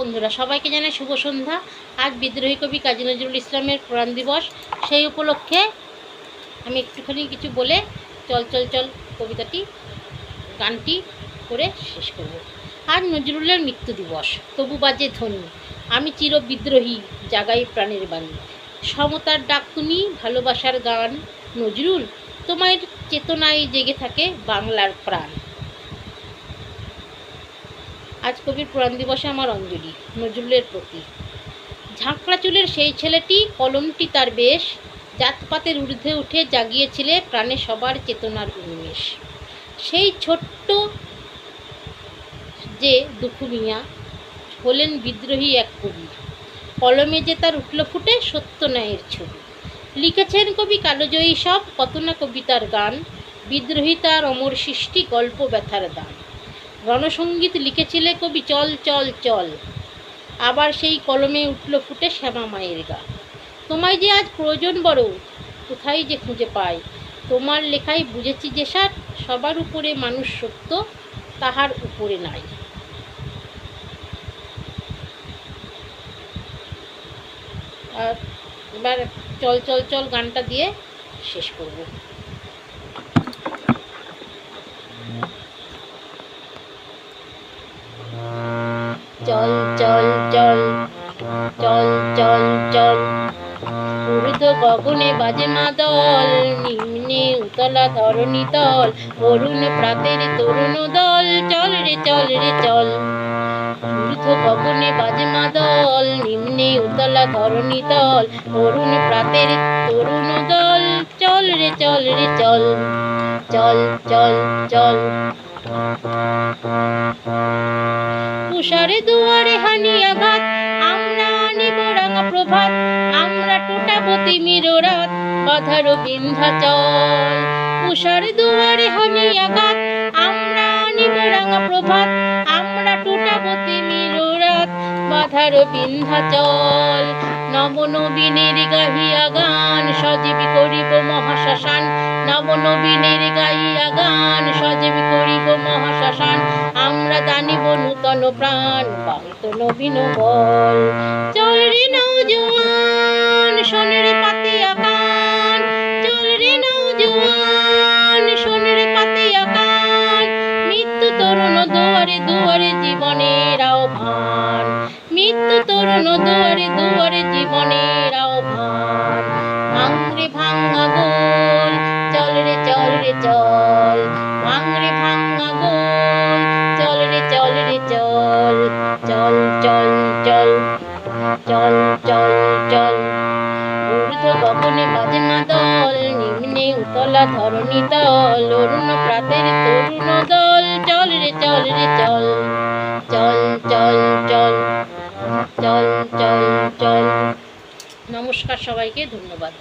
বন্ধুরা, সবাইকে জানাই শুভ সন্ধ্যা। আজ বিদ্রোহী কবি কাজী নজরুল ইসলামের প্রাণ দিবস। সেই উপলক্ষে আমি একটুখানি কিছু বলে চল চল চল কবিতাটি গানটি করে শেষ করব। আজ নজরুলের মৃত্যু দিবস, তবু বাজে ধ্বনি, আমি চির বিদ্রোহী, জাগাই প্রাণের বাণী। সমতার ডাক তুমি, ভালোবাসার গান, নজরুল তোমার চেতনায় জেগে থাকে বাংলার প্রাণ। আজ কবির প্রাণ দিবসে আমার অঞ্জলি নজরুলের প্রতি। ঝাঁকড়া চুলের সেই ছেলেটি, কলমটি তার বেশ, জাতপাতের ঊর্ধ্বে উঠে জাগিয়েছিলে প্রাণে সবার চেতনার উন্মেষ। সেই ছোট্ট যে দুঃখু মিয়া হলেন বিদ্রোহী এক কবি, কলমে যে তার উঠল ফুটে সত্য ন্যায়ের ছবি। লিখেছেন কবি কালোজয়ী সব, কত না কবিতার গান, বিদ্রোহী তার অমর সৃষ্টি, গল্প ব্যথার দান। রণসঙ্গীত লিখেছিলে কবি চল চল চল, আবার সেই কলমে উঠল ফুটে শ্যামা মায়ের গান। তোমায় যে আজ প্রয়োজন বড়, কোথায় যে খুঁজে পাই, তোমার লেখায় বুঝেছি যে সার, সবার উপরে মানুষ সত্য, তাহার উপরে নাই। আর এবার চল চল চল গানটা দিয়ে শেষ করব। চল চল চল চল চল চল, উড়িত গগনে বাজে মাদল, নিম্নে উতলা ধরণী তল, অরুণ প্রাতের তরুণ দল, চল রে চল রে চল। উড়িত গগনে বাজে মাদল, নিম্নে উতলা ধরণী তল, অরুণ প্রাতের তরুণ দল, চল রে চল রে চল। চল চল চল, তুষারে দুয়ারে হানি আঘাত, আমরা আনিব রাঙা প্রভাত, আমরা টুটাবো তিমির রাত, বাধার বিন্ধ্যাচল। তুষারে দুয়ারে হানি আঘাত, আমরা আনিব রাঙা প্রভাত, আমরা টুটাবো তিমির রাত, বাধার বিন্ধ্যাচল। নবনবীনের গাহিয়া গান, সজীবী করিব মহাশ্মশান, নবনবীনের গাহিয়া গান, সজীবী করিব মহাশ্মশান, আমরা দানিব নূতন প্রাণ, পাইত নবীন বল। চল রে নওজোয়ান, শোন রে পাতিয়া কান, চল রে নওজোয়ান, শোন রে পাতিয়া কান, মৃত্যু তরুণ দুয়ারে দুয়ারে জীবনের আহ্বান, মৃত্যু তরুণ দুয়ারে দুয়ারে জীবনের আহ্বান। ভাঙরে ভাঙা গোল, চল রে চল রে চল, ভাঙরে ভাঙা গোল, চল রে চল রে চল। চল চল চল চল চল চল, ঊর্ধ্ব গগনে বাজে মাদল, নিম্নে উতলা ধরণী তল, অরুণ প্রাতের তরুণ দল, চল রে চল রে চল। চল চল চল চল চল চল। নমস্কার সবাইকে, ধন্যবাদ।